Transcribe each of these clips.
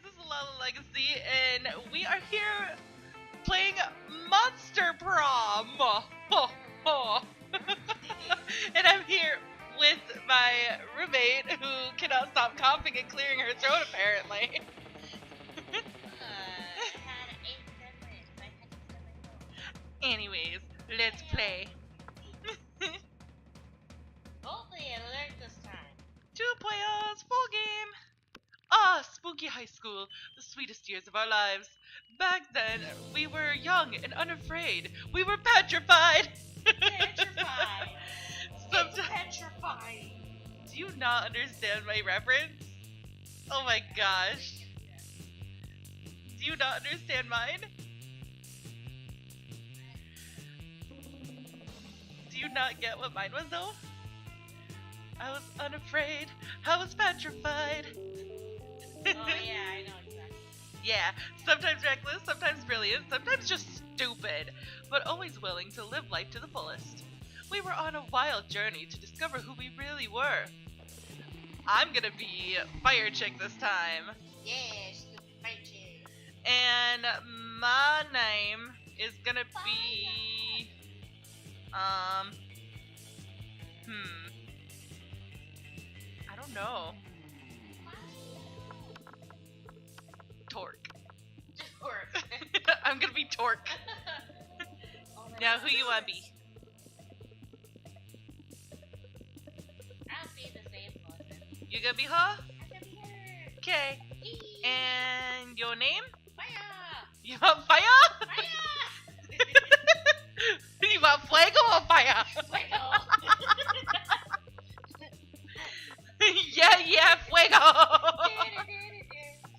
this is Lala Legacy, and we are here playing Monster Prom. And I'm here with my roommate who cannot stop coughing and clearing her throat, apparently. Anyways, let's play. Hopefully it learned this time. 2 players, full game. Ah, spooky high school, the sweetest years of our lives. Back then, we were young and unafraid. We were petrified. Petrified. Sometimes, It's petrifying. do you not understand my reference? Oh my gosh. Do you not understand mine? Do you not get what mine was though? I was unafraid. I was petrified. Oh yeah, I know exactly. Yeah, sometimes reckless, sometimes brilliant, sometimes just stupid, but always willing to live life to the fullest. We were on a wild journey to discover who we really were. I'm gonna be Fire Chick this time. Yeah, stupid fighting. And my name is gonna be... I don't know. TORQ. I'm gonna be TORQ. Now who you wanna be? I'll be the same person. You gonna be her? I'm gonna be her. Okay. And your name? Fire! You want fire? Fire! You want fuego or fire? Fuego! Yeah, fuego.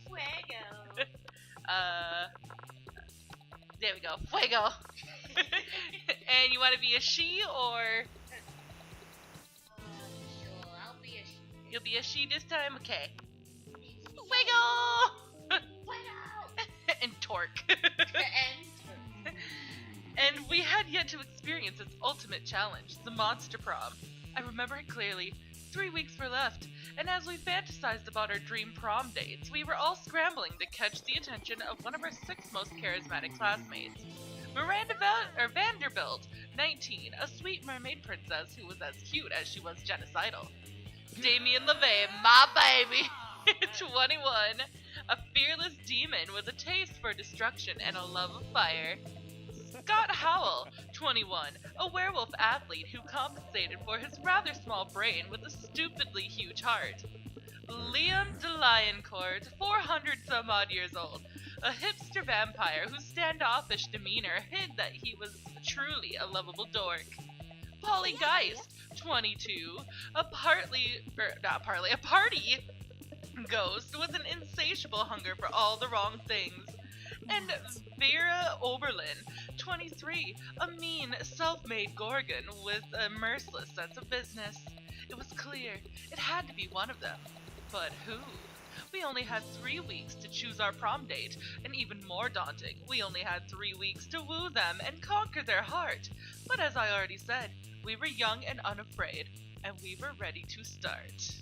Fuego! There we go, fuego. And you want to be a she or Sure, I'll be a you'll be a she this time? Okay. Fuego! Fuego. Fuego! And TORQ. And And we had yet to experience its ultimate challenge, the Monster Prom. I remember it clearly. 3 weeks were left, and as we fantasized about our dream prom dates, we were all scrambling to catch the attention of one of our 6 most charismatic classmates. Miranda Vanderbilt, 19, a sweet mermaid princess who was as cute as she was genocidal. Damien LeVay, my baby, 21, a fearless demon with a taste for destruction and a love of fire. Scott Howell, 21, a werewolf athlete who compensated for his rather small brain with a stupidly huge heart. Liam DeLioncourt, 400-some-odd years old, a hipster vampire whose standoffish demeanor hid that he was truly a lovable dork. Polly Geist, 22, a party ghost with an insatiable hunger for all the wrong things. And Vera Oberlin, 23, a mean, self-made gorgon with a merciless sense of business. It was clear it had to be one of them. But who? We only had 3 weeks to choose our prom date, and even more daunting, we only had 3 weeks to woo them and conquer their heart. But as I already said, we were young and unafraid, and we were ready to start.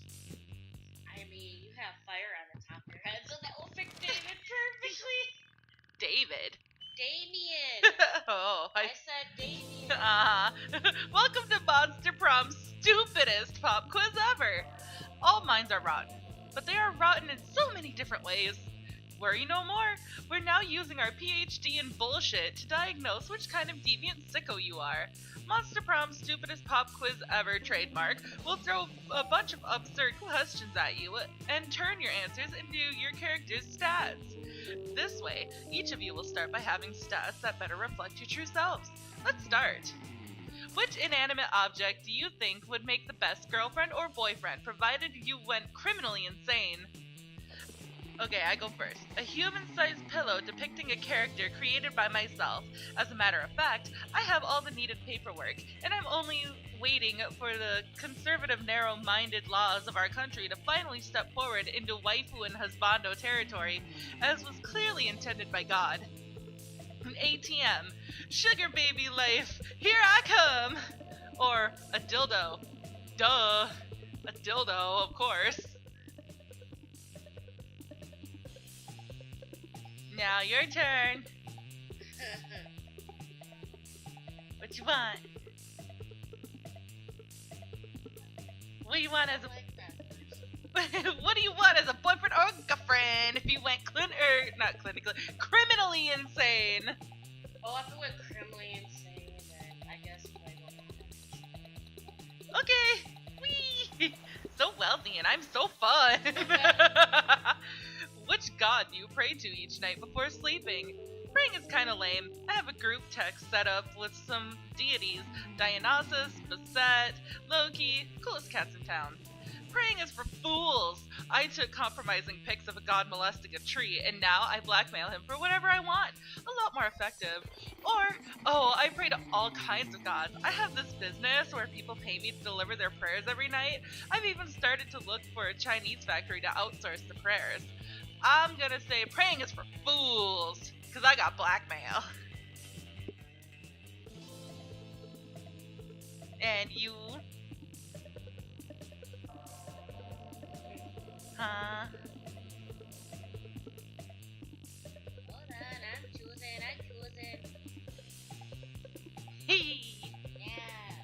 I mean, you have fire on the top of your head, so that will fit David perfectly. David. Damien! Oh, I said Damien. Welcome to Monster Prom's stupidest pop quiz ever. All minds are rotten, but they are rotten in so many different ways. Worry no more. We're now using our PhD in bullshit to diagnose which kind of deviant sicko you are. Monster Prom's stupidest pop quiz ever trademark will throw a bunch of absurd questions at you and turn your answers into your character's stats. This way, each of you will start by having stats that better reflect your true selves. Let's start. Which inanimate object do you think would make the best girlfriend or boyfriend, provided you went criminally insane? Okay, I go first. A human-sized pillow depicting a character created by myself. As a matter of fact, I have all the needed paperwork, and I'm only waiting for the conservative, narrow-minded laws of our country to finally step forward into waifu and husbando territory, as was clearly intended by God. An ATM. Sugar baby life, here I come! Or a dildo. Duh. A dildo, of course. Now your turn. What you want? What do you want as a what do you want as a boyfriend or girlfriend if you went not clinically, criminally insane? Oh, if it went criminally insane, then I guess I Okay. Whee! So wealthy and I'm so fun. Which god do you pray to each night before sleeping? Praying is kinda lame. I have a group text set up with some deities. Dionysus, Basset, Loki, coolest cats in town. Praying is for fools. I took compromising pics of a god molesting a tree, and now I blackmail him for whatever I want. A lot more effective. Or, I pray to all kinds of gods. I have this business where people pay me to deliver their prayers every night. I've even started to look for a Chinese factory to outsource the prayers. I'm gonna say praying is for fools, because I got blackmail. And you? Huh? Hold on, I'm choosing. Hey! Yeah.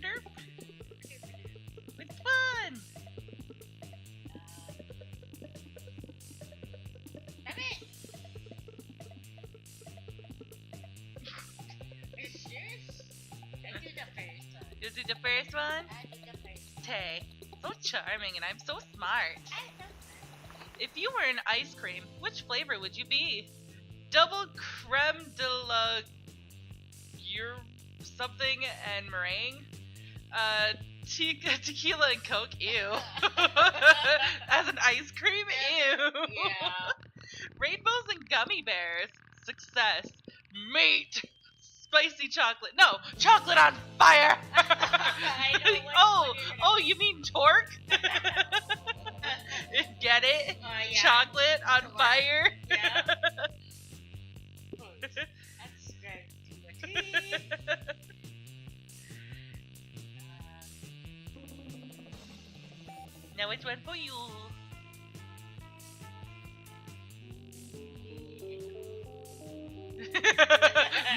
Derp. It's fun! Damn it! Are you serious? I do the first one. You do the first one? I do the first one. Tay. So charming and I'm so smart. If you were an ice cream, which flavor would you be? Double creme de la something and meringue? Tequila and Coke, ew. As an ice cream, ew. Yeah. Rainbows and gummy bears, success. Meat, spicy chocolate. No, chocolate on fire. I know what You mean TORQ? Get it? yeah. Chocolate on fire. Yeah. That's great. Now which one for you?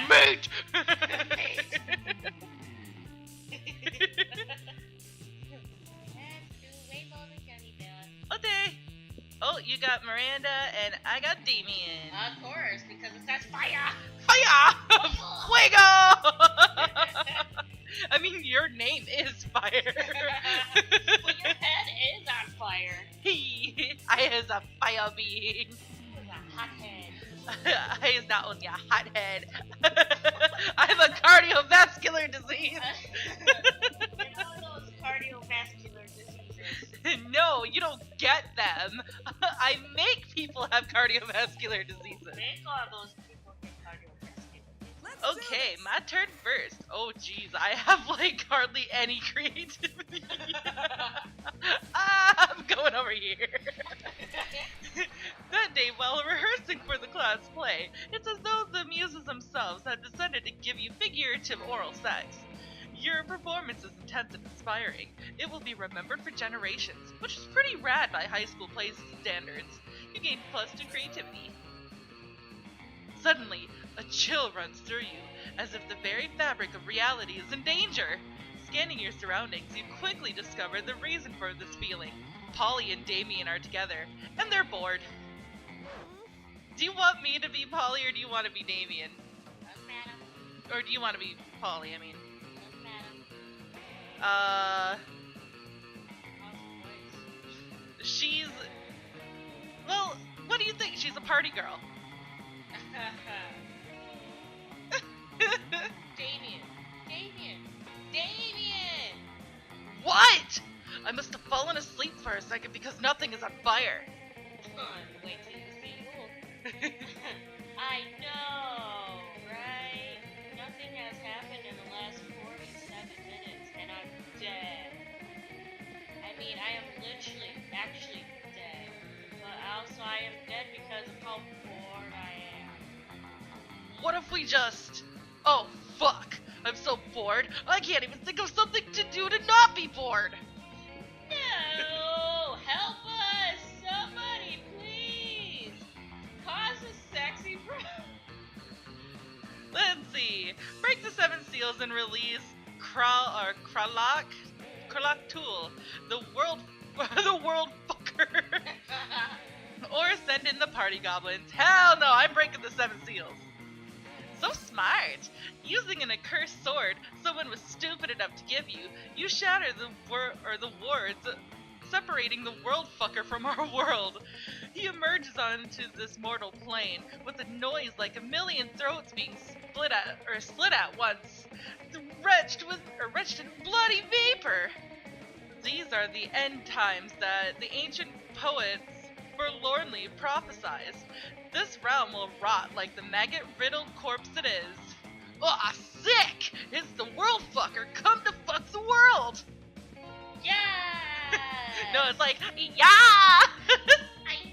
Meat! Okay. Oh, you got Miranda and I got Damien. Of course, because it says fire. Fire! FUEGO! I mean, your name is fire. Well, your head is on fire. I is a fire being. With a hot head. I is not only a hothead. I have a cardiovascular disease. You know those cardiovascular diseases? No, you don't get them. I make people have cardiovascular diseases. Make all those people get cardiovascular. Okay, my turn first. Oh jeez, I have like hardly any creativity. I'm going over here. That day, while rehearsing for the class play, it's as though the muses themselves have decided to give you figurative oral sex. Your performance is intense and inspiring. It will be remembered for generations, which is pretty rad by high school play standards. You gain +2 creativity. Suddenly, a chill runs through you, as if the very fabric of reality is in danger. Scanning your surroundings, you quickly discover the reason for this feeling. Polly and Damien are together, and they're bored. Do you want me to be Polly, or do you want to be Damien? Doesn't matter. Or do you want to be Polly, I mean? Doesn't matter. She's... Well, what do you think? She's a party girl. Damien! What? I must have fallen asleep for a second because nothing is on fire. Wait till you see who. I know, right? Nothing has happened in the last 47 minutes, and I'm dead. I mean, I am literally, actually dead. But also, I am dead because of how bored I am. What if we just... Oh, fuck. I'm so bored. I can't even think of something to do to not be bored. No! Help us! Somebody, please! seals and release Kralak Tool, the world fucker. Or send in the party goblins. Hell no, I'm breaking the 7 seals. So smart! Using an accursed sword someone was stupid enough to give you, you shatter the wards, separating the world fucker from our world. He emerges onto this mortal plane with a noise like a million throats being slit at once, wretched in bloody vapor. These are the end times that the ancient poets forlornly prophesied. This realm will rot like the maggot-riddled corpse it is. Aw, sick! It's the world fucker come to fuck the world! Yeah! No, it's like, yeah!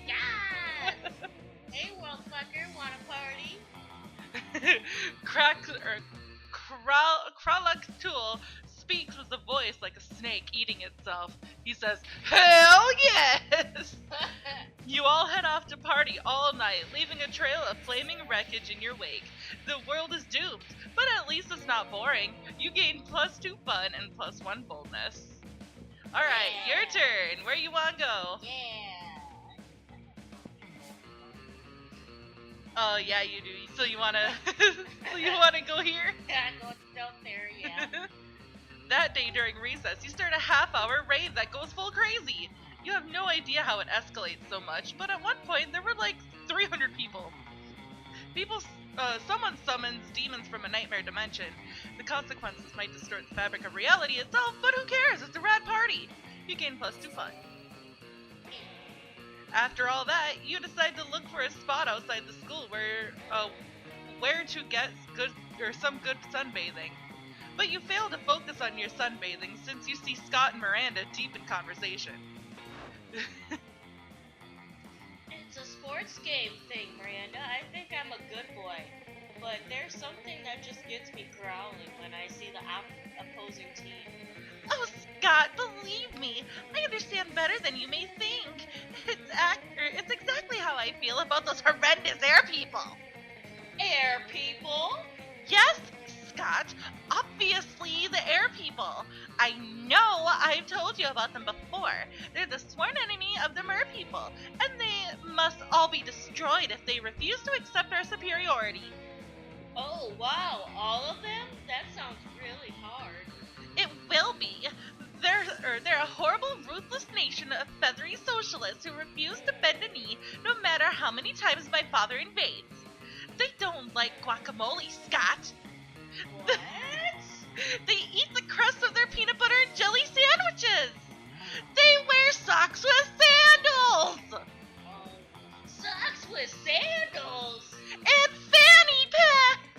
Yes! Hey, world fucker, want a party? Kralak Tool speaks with a voice like a snake eating itself. He says, hell yes! You all head off to party all night, leaving a trail of flaming wreckage in your wake. The world is doomed, but at least it's not boring. You gain +2 fun and +1 boldness. Alright, Yeah. your turn. Where you wanna go? Yeah. Oh yeah, you do. So you wanna go here? I'm going down there, yeah. That day during recess, you start a half-hour rave that goes full crazy. You have no idea how it escalates so much, but at one point there were like 300 people. Someone summons demons from a nightmare dimension. The consequences might distort the fabric of reality itself, but who cares? It's a rad party. You gain +2 fun. After all that, you decide to look for a spot outside the school where to get some good sunbathing. But you fail to focus on your sunbathing since you see Scott and Miranda deep in conversation. It's a sports game thing, Miranda. I think I'm a good boy. But there's something that just gets me growling when I see the opposing team. Oh, Scott, believe me, I understand better than you may think. It's exactly how I feel about those horrendous air people. Air people? Yes, Scott, obviously the air people. I know I've told you about them before. They're the sworn enemy of the mer people, and they must all be destroyed if they refuse to accept our superiority. Oh, wow, all of them? That sounds really hard. It will be. They're a horrible, ruthless nation of feathery socialists who refuse to bend a knee no matter how many times my father invades. They don't like guacamole, Scott. What? They eat the crust of their peanut butter and jelly sandwiches. They wear socks with sandals. Oh, socks with sandals? And fanny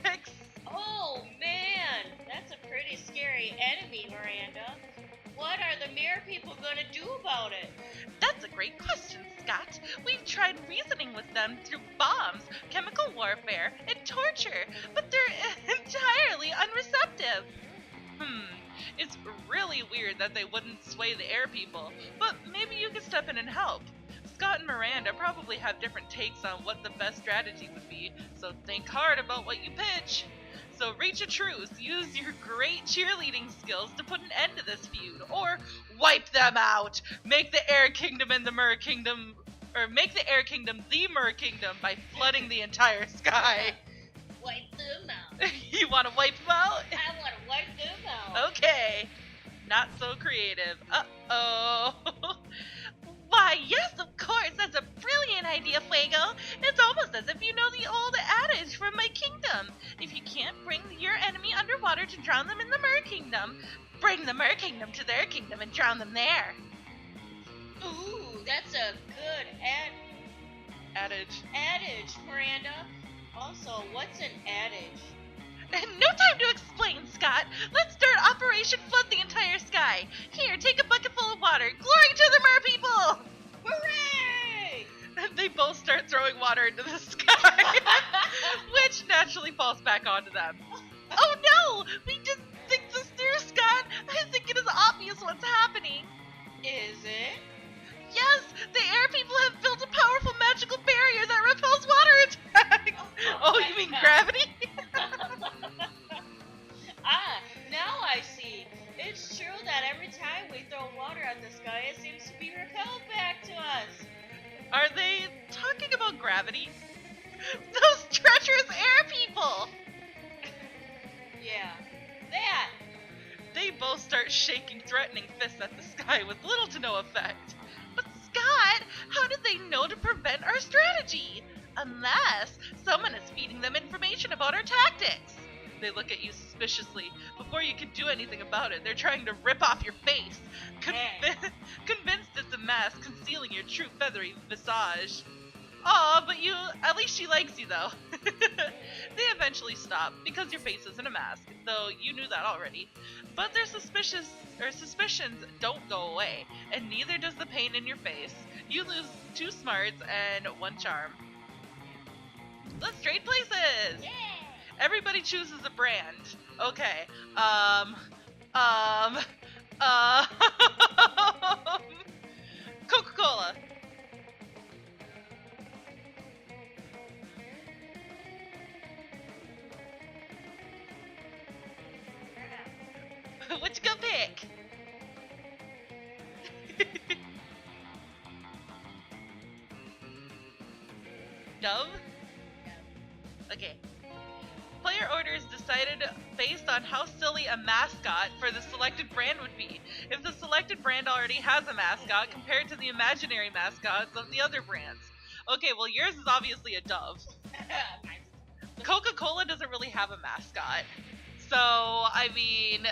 packs. Oh, man, that's a pretty scary enemy, Miranda. What are the mirror people gonna do about it? That's a great question, Scott. We've tried reasoning with them through bombs, chemical warfare, and torture, but they're entirely unreceptive. It's really weird that they wouldn't sway the air people, but maybe you could step in and help. Scott and Miranda probably have different takes on what the best strategy would be, so think hard about what you pitch. So reach a truce, use your great cheerleading skills to put an end to this feud, or wipe them out. Make the Air Kingdom and the Mer Kingdom, or make the Air Kingdom the Mer Kingdom by flooding the entire sky. Wipe them out. You want to wipe them out? I want to wipe them out. Okay. Not so creative. Uh-oh. Why, yes, of course. That's a brilliant idea, Fuego. It's almost as if you know the old adage from my kingdom. If you can't bring your enemy underwater to drown them in the Mer Kingdom, bring the Mer Kingdom to their kingdom and drown them there. Ooh, that's a good adage, Miranda. Also, what's an adage? No time to explain, Scott. Let's start Operation Flood the entire sky. Here, take a bucket full of water. Glory to the Mer people! Hooray! They both start throwing water into the sky, which naturally falls back onto them. Oh no! We didn't think this through, Scott! I think it is obvious what's happening. Is it? Yes, the air people have built a powerful magical barrier that repels water attacks. Oh, you mean gravity? gravity? Those treacherous air people! Yeah, that! They both start shaking threatening fists at the sky with little to no effect. But Scott, how did they know to prevent our strategy? Unless someone is feeding them information about our tactics. They look at you suspiciously. Before you can do anything about it, they're trying to rip off your face, convinced it's a mask concealing your true feathery visage. Aw, but at least she likes you though. They eventually stop, because your face isn't a mask, though you knew that already. But their suspicions don't go away, and neither does the pain in your face. You lose 2 smarts and 1 charm. Let's trade places! Yeah! Everybody chooses a brand. Okay. Coca-Cola. What you gonna pick? Dove? Okay. Player orders decided based on how silly a mascot for the selected brand would be. If the selected brand already has a mascot compared to the imaginary mascots of the other brands. Okay, well yours is obviously a dove. Coca-Cola doesn't really have a mascot. So, I mean,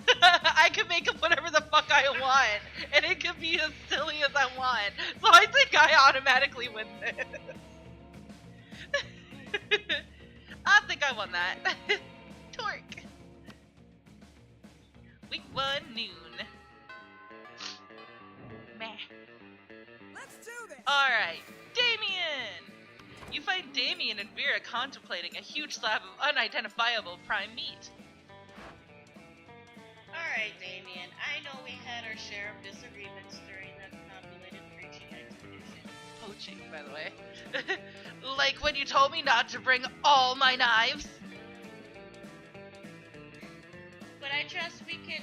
I can make up whatever the fuck I want. And it can be as silly as I want. So I think I automatically win this. I think I won that. TORQ. Week 1 noon. Meh. Let's do this. Alright, Damien! You find Damien and Vera contemplating a huge slab of unidentifiable prime meat. Alright, Damien, I know we had our share of disagreements during that populated preaching expedition. Poaching, by the way. Like when you told me not to bring all my knives. But I trust we can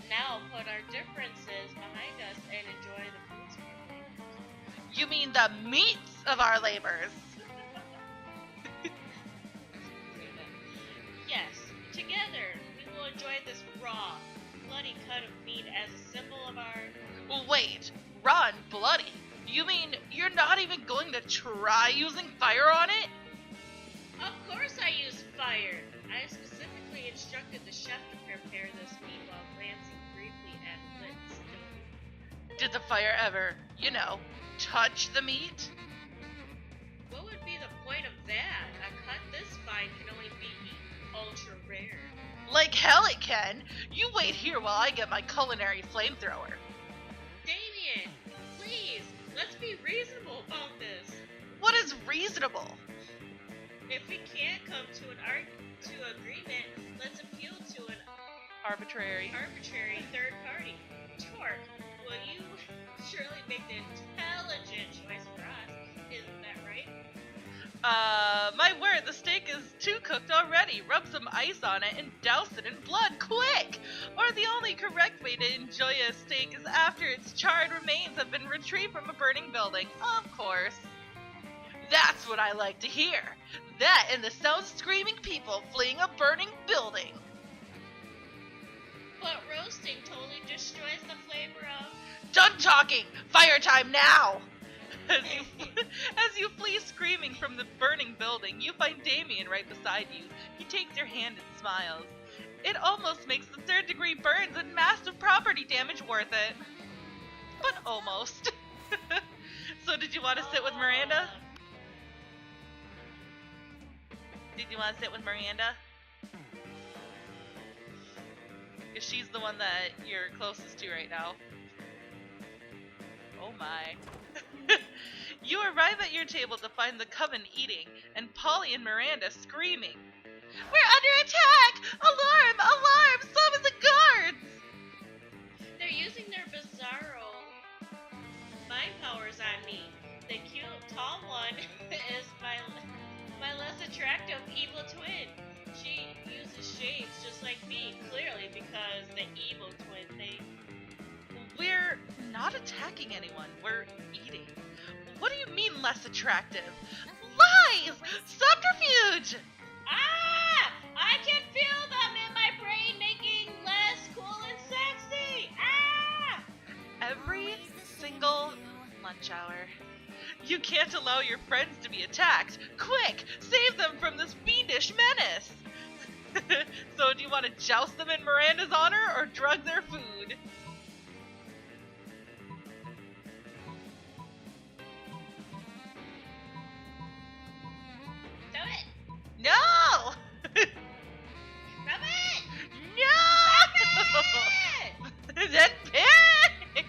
now put our differences behind us and enjoy the fruits of our labors. You mean the meats of our labors? Yes, together we will enjoy this raw, bloody cut of meat as a symbol of our... Wait, raw and bloody? You mean you're not even going to try using fire on it? Of course I use fire! I specifically instructed the chef to prepare this meat while glancing briefly at lit stone. Did the fire ever, touch the meat? What would be the point of that? A cut this fine can only be ultra rare. Like hell it can! You wait here while I get my culinary flamethrower. Damien, please, let's be reasonable about this. What is reasonable? If we can't come to agreement, let's appeal to an Arbitrary third party. TORQ, will you surely make the intelligent choice for us? Isn't that right? My word, the steak is too cooked already. Rub some ice on it and douse it in blood, quick! Or the only correct way to enjoy a steak is after its charred remains have been retrieved from a burning building, of course. That's what I like to hear. That and the sound of screaming people fleeing a burning building. But roasting totally destroys the flavor of... Done talking! Fire time now! As you flee screaming from the burning building, you find Damien right beside you. He takes your hand and smiles. It almost makes the 3rd degree burns and massive property damage worth it. But almost. So did you want to sit with Miranda? Did you want to sit with Miranda? Because she's the one that you're closest to right now. Oh my. You arrive at your table to find the coven eating, and Polly and Miranda screaming. We're under attack! Alarm! Alarm! Summon the guards! They're using their bizarro mind powers on me. The cute, tall one is my less attractive evil twin. She uses shades just like me, clearly because the evil twin thing. We're not attacking anyone. We're eating. What do you mean less attractive? lies! Subterfuge! Ah! I can feel them in my brain making less cool and sexy! Ah! Every single lunch hour. You can't allow your friends to be attacked. Quick, save them from this fiendish menace. So do you want to joust them in Miranda's honor or drug their food? Do it! No! Stop it! No! Then pick!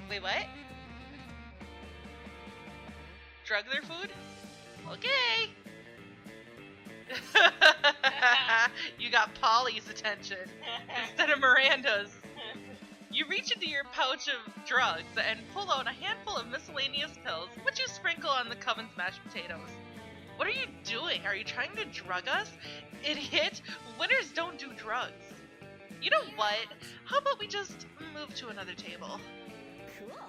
Wait, what? Drug their food? Okay. You got Polly's attention instead of Miranda's. You reach into your pouch of drugs and pull out a handful of miscellaneous pills, which you sprinkle on the Coven's mashed potatoes. What are you doing? Are you trying to drug us? Idiot! Winners don't do drugs. You know what? How about we just move to another table? Cool.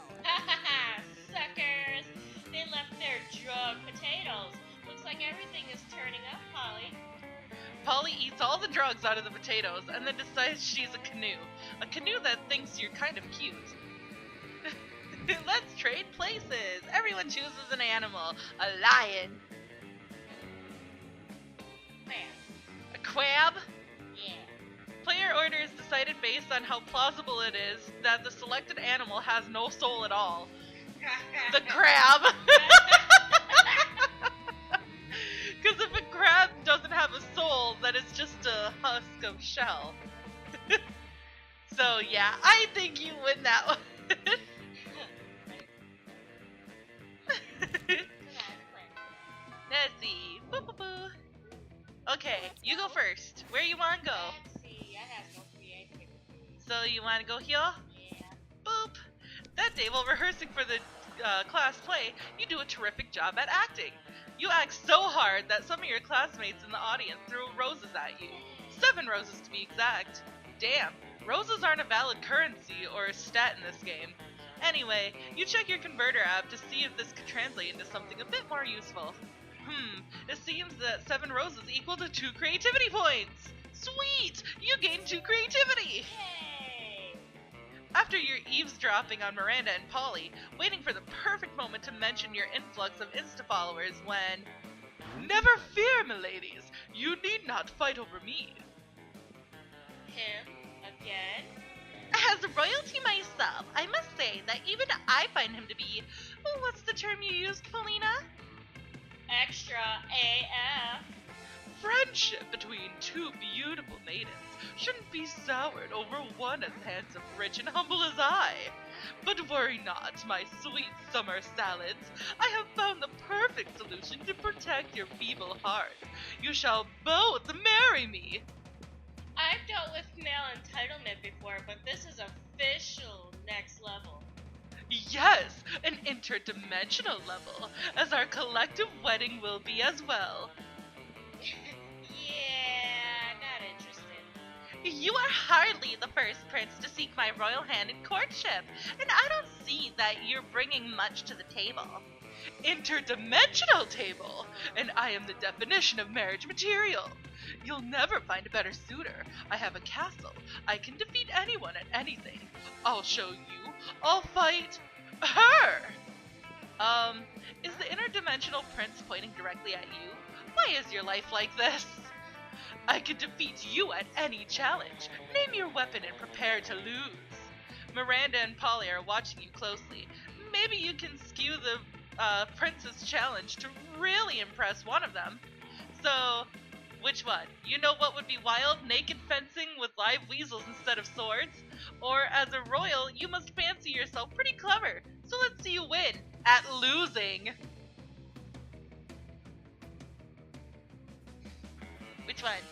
Suckers! They left their drug potatoes. Looks like everything is turning up, Polly. Polly eats all the drugs out of the potatoes and then decides she's a canoe. A canoe that thinks you're kind of cute. Let's trade places. Everyone chooses an animal. A lion. Where? A crab. Yeah. Player order is decided based on how plausible it is that the selected animal has no soul at all. The crab. Because if a crab doesn't have a soul, then it's just a husk of shell. So yeah, I think you win that one. Let's see. Boo, boo, boo. Okay, you go first. Where you want to go? Let's see, I have no creativity. So you want to go here? Yeah. Boop. That day, while rehearsing for the class play, you do a terrific job at acting. You act so hard that some of your classmates in the audience threw roses at you. 7 roses to be exact. Damn, roses aren't a valid currency or a stat in this game. Anyway, you check your converter app to see if this could translate into something a bit more useful. It seems that 7 roses equal to 2 creativity points! Sweet! You gain 2 creativity! Yay! After your eavesdropping on Miranda and Polly, waiting for the perfect moment to mention your influx of Insta-followers when... Never fear, miladies! You need not fight over me. Him? Again? As royalty myself, I must say that even I find him to be... What's the term you used, Paulina? Extra AF. Friendship between 2 beautiful maidens shouldn't be soured over one as handsome, rich, and humble as I. But worry not, my sweet summer salads. I have found the perfect solution to protect your feeble heart. You shall both marry me. I've dealt with male entitlement before, but this is official next level. Yes, an interdimensional level, as our collective wedding will be as well. Yeah, not interested. You are hardly the first prince to seek my royal hand in courtship, and I don't see that you're bringing much to the table. Interdimensional table, and I am the definition of marriage material. You'll never find a better suitor. I have a castle. I can defeat anyone at anything. I'll show you. I'll fight her. Is the interdimensional prince pointing directly at you? Why is your life like this? I can defeat you at any challenge. Name your weapon and prepare to lose. Miranda and Polly are watching you closely. Maybe you can skew the prince's challenge to really impress one of them. So, which one? You know what would be wild? Naked fencing with live weasels instead of swords? Or as a royal, you must fancy yourself pretty clever. So let's see you win at losing. Which one?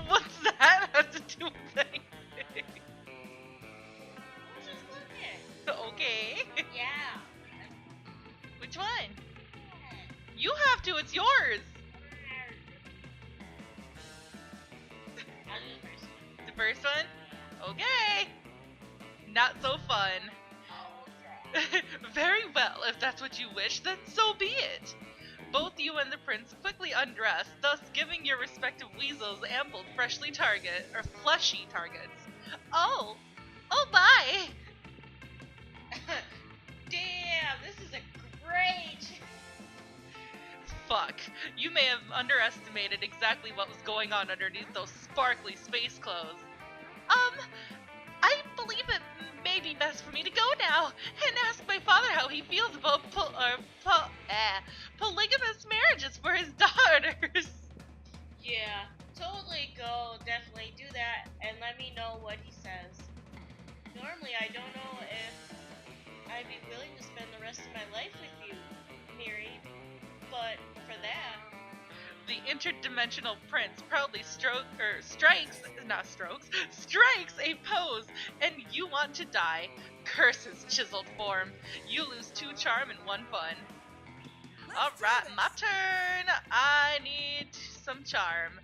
What's that have to do with anything? Let's just look at. Okay. Yeah. Which one? You have to, it's yours. I'll do the first one. The first one? Okay. Not so fun. Okay. Very well, if that's what you wish, then so be it. Both you and the prince quickly undress, thus giving your respective weasels ample fleshy targets. Oh my! Damn, this is a great. Fuck, you may have underestimated exactly what was going on underneath those sparkly space clothes. I believe it may be best for me to go now and ask my father how he feels about polygamous marriages for his daughters. Yeah, totally go. Definitely do that and let me know what he says. Normally, I don't know if I'd be willing to spend the rest of my life with you, Miri, but for that. The interdimensional prince proudly strikes a pose, and you want to die. Curse his chiseled form. You lose 2 charm and 1 fun. Alright, my turn. I need some charm.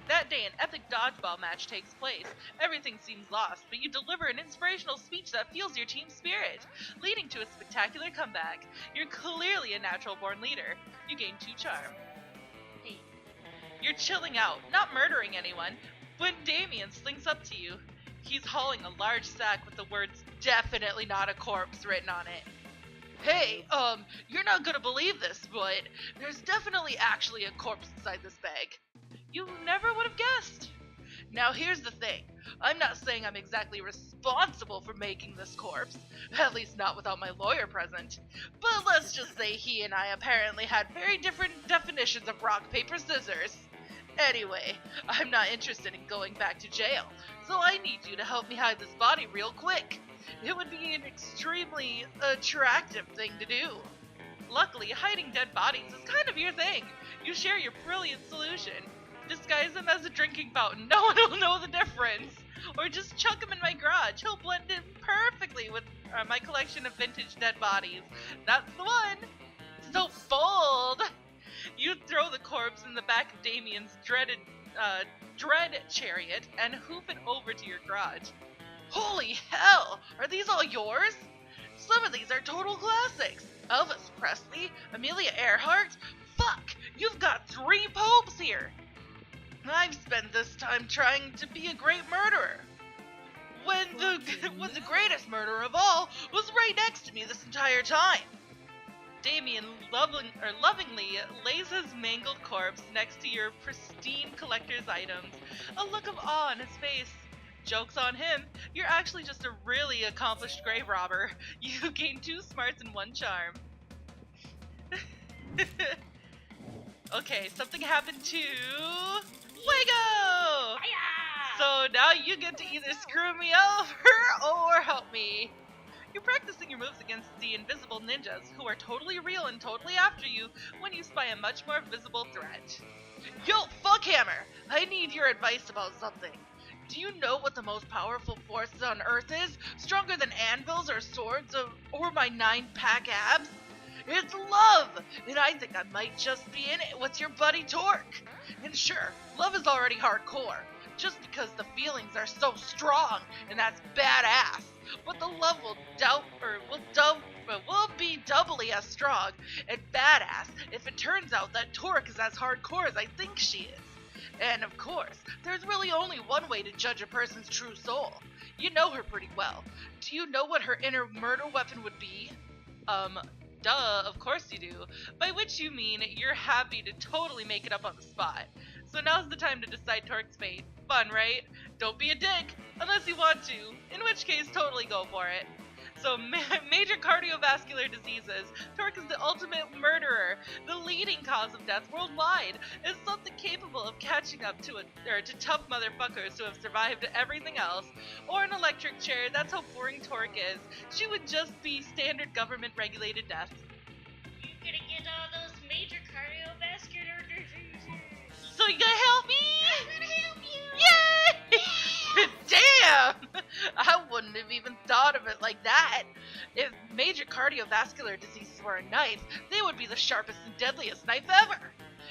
That day, an epic dodgeball match takes place. Everything seems lost, but you deliver an inspirational speech that fuels your team's spirit, leading to a spectacular comeback. You're clearly a natural-born leader. You gain 2 charm. Hey. You're chilling out, not murdering anyone, when Damien slinks up to you. He's hauling a large sack with the words, "Definitely not a corpse," written on it. Hey, you're not gonna believe this, but there's definitely actually a corpse inside this bag. You never would have guessed. Now here's the thing. I'm not saying I'm exactly responsible for making this corpse, at least not without my lawyer present. But let's just say he and I apparently had very different definitions of rock, paper, scissors. Anyway, I'm not interested in going back to jail, so I need you to help me hide this body real quick. It would be an extremely attractive thing to do. Luckily, hiding dead bodies is kind of your thing. You share your brilliant solution. Disguise him as a drinking fountain. No one will know the difference. Or just chuck him in my garage. He'll blend in perfectly with my collection of vintage dead bodies. That's the one. So bold. You throw the corpse in the back of Damien's dread chariot and hoof it over to your garage. Holy hell! Are these all yours? Some of these are total classics. Elvis Presley, Amelia Earhart. Fuck! You've got 3 popes here. I've spent this time trying to be a great murderer, when the greatest murderer of all was right next to me this entire time. Damien lovingly lays his mangled corpse next to your pristine collector's items, a look of awe on his face. Joke's on him, you're actually just a really accomplished grave robber. You gain 2 smarts and 1 charm. Okay, something happened to FUEGO! So now you get to either screw me over or help me. You're practicing your moves against the invisible ninjas, who are totally real and totally after you when you spy a much more visible threat. Yo, Fuckhammer! I need your advice about something. Do you know what the most powerful force on Earth is? Stronger than anvils or swords or my 9-pack abs? It's love! And I think I might just be in it with your buddy TORQ. And sure, love is already hardcore, just because the feelings are so strong, and that's badass. But the love will be doubly as strong and badass if it turns out that TORQ is as hardcore as I think she is. And of course, there's really only one way to judge a person's true soul. You know her pretty well. Do you know what her inner murder weapon would be? Duh, of course you do. By which you mean you're happy to totally make it up on the spot. So now's the time to decide TORQ's fate. Fun, right? Don't be a dick, unless you want to, in which case totally go for it. So major cardiovascular diseases. TORQ is the ultimate murderer, the leading cause of death worldwide. Is something capable of catching up to tough motherfuckers who have survived everything else. Or an electric chair, that's how boring TORQ is. She would just be standard government regulated death. You're gonna get all those major cardiovascular diseases. So you gonna help me? I'm gonna help you. Yay! Damn! I wouldn't have even thought of it like that. If major cardiovascular diseases were a knife, they would be the sharpest and deadliest knife ever.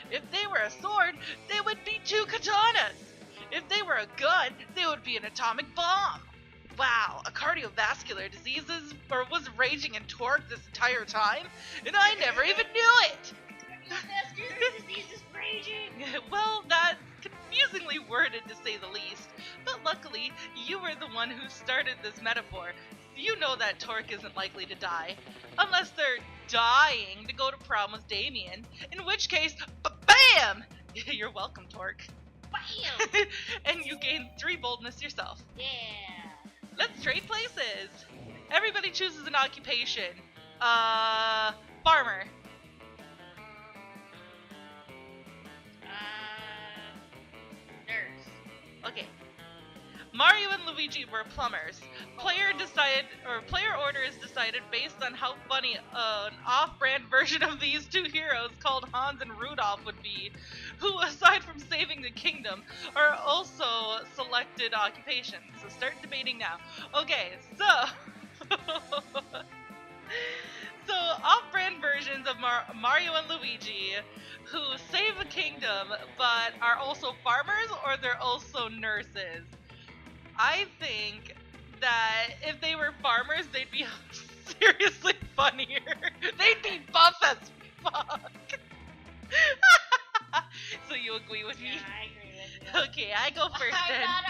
If they were a sword, they would be 2 katanas. If they were a gun, they would be an atomic bomb. Wow, a cardiovascular disease was raging in TORQ this entire time, and I never even knew it! Cardiovascular disease is raging! Well, that's confusingly worded to say the least, but luckily, you were the one who started this metaphor, so you know that TORQ isn't likely to die. Unless they're dying to go to prom with Damien, in which case, BAM! You're welcome, TORQ. Bam! And you gain 3 boldness yourself. Yeah. Let's trade places. Everybody chooses an occupation. Farmer. Nurse. Okay. Mario and Luigi were plumbers. Player order is decided based on how funny an off-brand version of these 2 heroes called Hans and Rudolph would be, who, aside from saving the kingdom, are also selected occupations. So start debating now. Okay, so so off-brand versions of Mario and Luigi who save a kingdom but are also farmers, or they're also nurses. I think that if they were farmers, they'd be seriously funnier. They'd be buff as fuck. So you agree with me? Yeah, I agree with you. Okay, I go first I'm then. not